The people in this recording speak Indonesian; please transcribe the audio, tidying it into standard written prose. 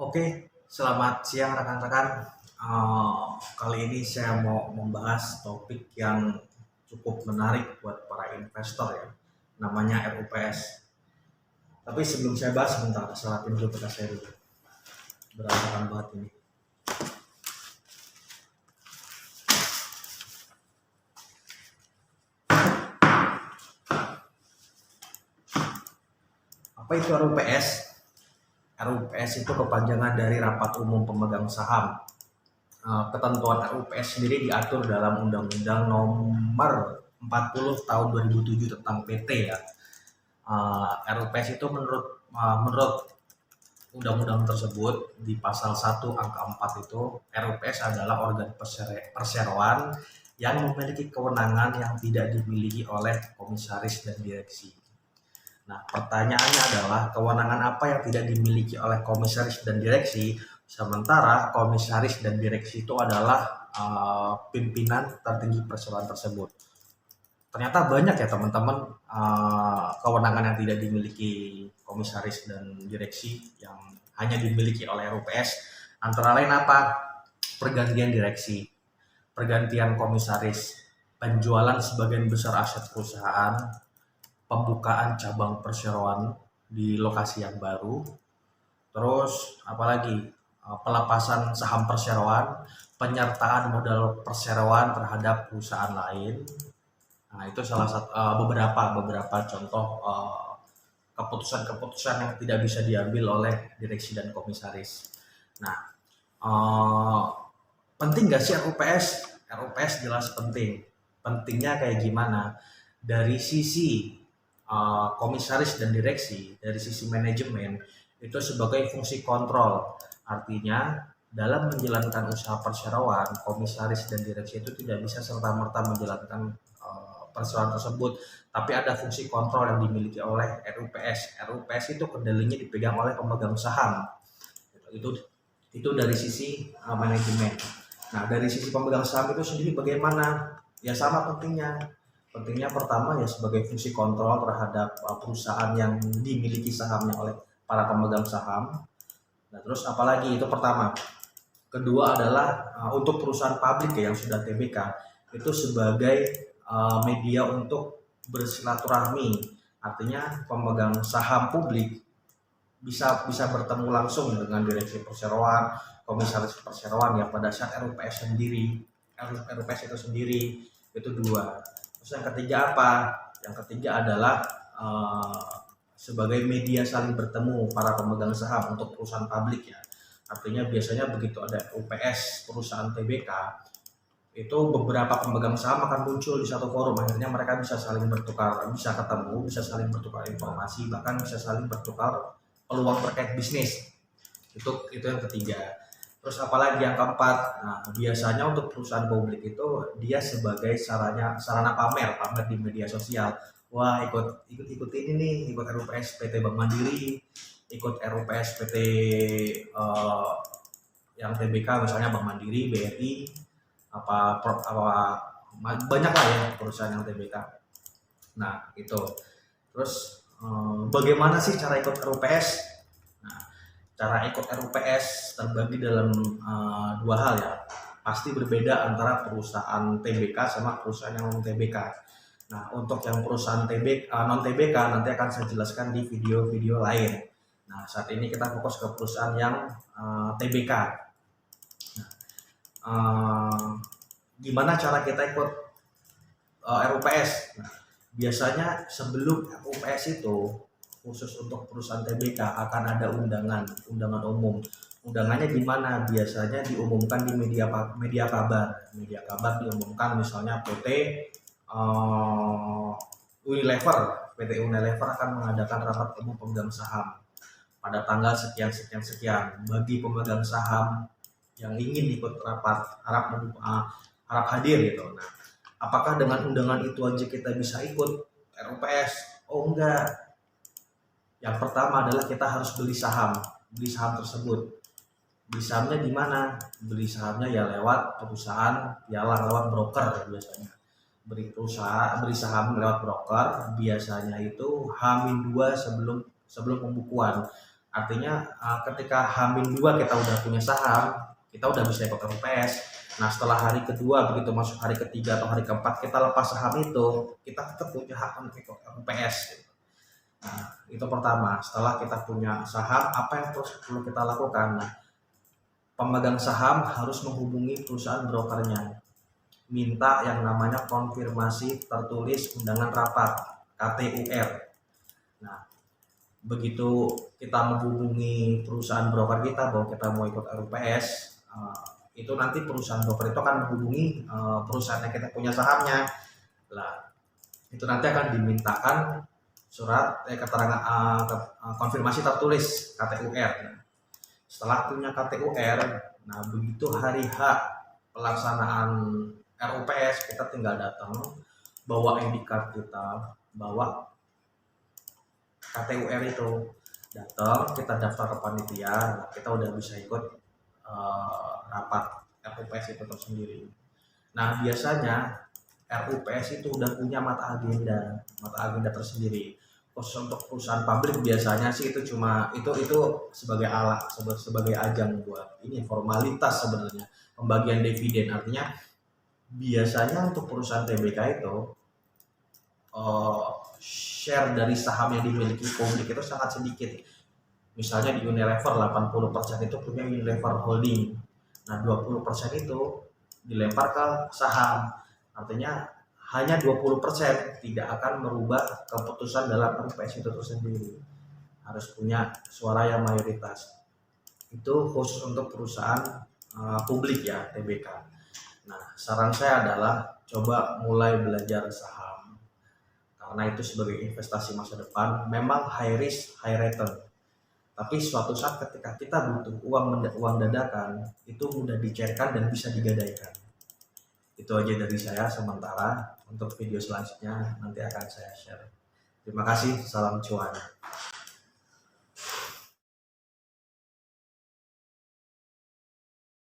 Oke, selamat siang rekan-rekan. Kali ini saya mau membahas topik yang cukup menarik buat para investor ya, namanya RUPS. Tapi sebelum saya bahas, sebentar, selatin dulu kita saya dulu. Berantakan banget ini. Apa itu RUPS? RUPS itu kepanjangan dari Rapat Umum Pemegang Saham. Ketentuan RUPS sendiri diatur dalam Undang-Undang Nomor 40 Tahun 2007 tentang PT ya. RUPS itu menurut undang-undang tersebut di pasal 1 angka 4 itu RUPS adalah organ perseroan yang memiliki kewenangan yang tidak dimiliki oleh komisaris dan direksi. Nah, pertanyaannya adalah kewenangan apa yang tidak dimiliki oleh komisaris dan direksi, sementara komisaris dan direksi itu adalah pimpinan tertinggi perseroan tersebut. Ternyata banyak ya teman-teman kewenangan yang tidak dimiliki komisaris dan direksi yang hanya dimiliki oleh RUPS. Antara lain apa? Pergantian direksi, pergantian komisaris, penjualan sebagian besar aset perusahaan, pembukaan cabang perseroan di lokasi yang baru, terus apalagi pelepasan saham perseroan, penyertaan modal perseroan terhadap perusahaan lain. Nah, itu salah satu beberapa contoh keputusan-keputusan yang tidak bisa diambil oleh direksi dan komisaris. Nah, penting nggak sih RUPS? RUPS jelas penting. Pentingnya kayak gimana? Dari sisi komisaris dan direksi, dari sisi manajemen, itu sebagai fungsi kontrol. Artinya, dalam menjalankan usaha perseroan, komisaris dan direksi itu tidak bisa serta-merta menjalankan perseroan tersebut, tapi ada fungsi kontrol yang dimiliki oleh RUPS. RUPS itu kendalinya dipegang oleh pemegang saham. Itu dari sisi manajemen. Nah, dari sisi pemegang saham itu sendiri bagaimana? Ya sama pentingnya. Pentingnya pertama ya sebagai fungsi kontrol terhadap perusahaan yang dimiliki sahamnya oleh para pemegang saham. Nah, terus apalagi itu pertama. Kedua adalah untuk perusahaan publik ya yang sudah TBK itu sebagai media untuk bersilaturahmi. Artinya pemegang saham publik bisa bertemu langsung dengan direksi perseroan, komisaris perseroan ya pada saat RUPS itu sendiri. Itu dua. Terus yang ketiga apa? Yang ketiga adalah sebagai media saling bertemu para pemegang saham untuk perusahaan publik ya. Artinya biasanya begitu ada RUPS perusahaan TBK, itu beberapa pemegang saham akan muncul di satu forum. Akhirnya mereka bisa saling bertukar, bisa ketemu, bisa saling bertukar informasi, bahkan bisa saling bertukar peluang terkait bisnis. Itu yang ketiga. Terus apalagi yang keempat? Nah, biasanya untuk perusahaan publik itu dia sebagai sarana pamer di media sosial. Wah, ikut ini nih, ikut RUPS PT Bank Mandiri, ikut RUPS PT yang TBK misalnya Bank Mandiri, BRI, banyak lah ya perusahaan yang TBK. Nah, itu. Terus bagaimana sih cara ikut RUPS? Nah, cara ikut RUPS terbagi dalam dua hal ya. Pasti berbeda antara perusahaan TBK sama perusahaan yang non TBK. Nah, untuk yang perusahaan non TBK nanti akan saya jelaskan di video-video lain. Nah, saat ini kita fokus ke perusahaan yang TBK. Nah, gimana cara kita ikut RUPS? Nah, biasanya sebelum RUPS itu khusus untuk perusahaan TBK akan ada undangan umum. Undangannya di mana? Biasanya diumumkan di media kabar. Media kabar diumumkan misalnya Unilever akan mengadakan rapat umum pemegang saham pada tanggal sekian bagi pemegang saham yang ingin ikut rapat harap hadir gitu. Nah, apakah dengan undangan itu aja kita bisa ikut RUPS? Oh enggak. Yang pertama adalah kita harus beli saham tersebut. Beli sahamnya di mana? Beli sahamnya ya lewat perusahaan, lewat broker biasanya. Beli saham lewat broker biasanya itu H-2 sebelum pembukuan. Artinya ketika H-2 kita udah punya saham, kita udah bisa ikut RUPS. Nah setelah hari kedua, begitu masuk hari ketiga atau hari keempat kita lepas saham itu, kita tetap punya hak untuk ikut RUPS. Nah itu pertama, setelah kita punya saham, apa yang terus perlu kita lakukan? Nah, pemegang saham harus menghubungi perusahaan brokernya, minta yang namanya konfirmasi tertulis undangan rapat KTUR. Nah, begitu kita menghubungi perusahaan broker kita bahwa kita mau ikut RUPS, itu nanti perusahaan broker itu akan menghubungi perusahaan yang kita punya sahamnya. Lah, itu nanti akan dimintakan surat keterangan konfirmasi tertulis KTUR. Setelah punya KTUR, nah begitu hari H pelaksanaan RUPS, kita tinggal datang, bawa ID card kita, bawa KTUR itu, datang, kita daftar ke panitia, kita udah bisa ikut rapat RUPS itu tersendiri. Nah biasanya RUPS itu udah punya mata agenda tersendiri. Khusus untuk perusahaan pabrik biasanya sih itu cuma itu sebagai alat, sebagai ajang buat ini formalitas sebenarnya, pembagian dividen. Artinya biasanya untuk perusahaan TBK itu share dari saham yang dimiliki publik itu sangat sedikit. Misalnya di Unilever 80% itu punya Unilever Holding. Nah 20% itu dilempar ke saham. Artinya hanya 20% tidak akan merubah keputusan dalam RUPS itu sendiri. Harus punya suara yang mayoritas. Itu khusus untuk perusahaan publik ya, TBK. Nah, saran saya adalah coba mulai belajar saham. Karena itu sebagai investasi masa depan, memang high risk, high return. Tapi suatu saat ketika kita butuh uang dadakan, itu mudah dicairkan dan bisa digadaikan. Itu aja dari saya sementara. Untuk video selanjutnya nanti akan saya share. Terima kasih, salam cuan.